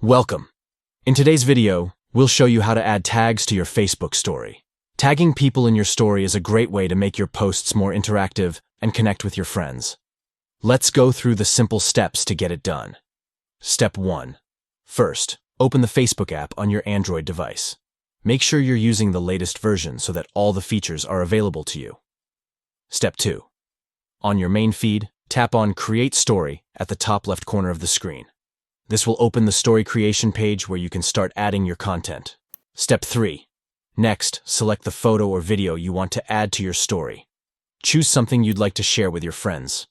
Welcome. In today's video, we'll show you how to add tags to your Facebook story. Tagging people in your story is a great way to make your posts more interactive and connect with your friends. Let's go through the simple steps to get it done. Step 1. First, open the Facebook app on your Android device. Make sure you're using the latest version so that all the features are available to you. Step 2. On your main feed, tap on Create Story at the top left corner of the screen. This will open the story creation page where you can start adding your content. Step 3. Next, select the photo or video you want to add to your story. Choose something you'd like to share with your friends.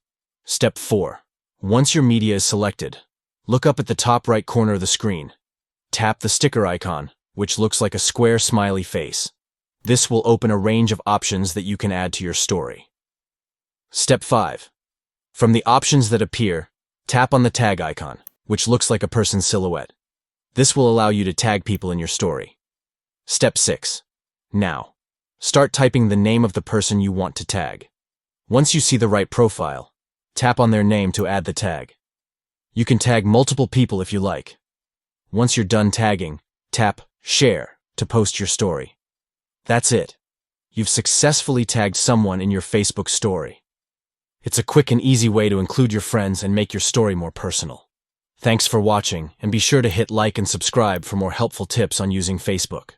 Step 4. Once your media is selected, look up at the top right corner of the screen. Tap the sticker icon, which looks like a square smiley face. This will open a range of options that you can add to your story. Step 5. From the options that appear, tap on the tag icon, which looks like a person's silhouette. This will allow you to tag people in your story. Step 6. Now, start typing the name of the person you want to tag. Once you see the right profile, tap on their name to add the tag. You can tag multiple people if you like. Once you're done tagging, tap Share to post your story. That's it. You've successfully tagged someone in your Facebook story. It's a quick and easy way to include your friends and make your story more personal. Thanks for watching, and be sure to hit like and subscribe for more helpful tips on using Facebook.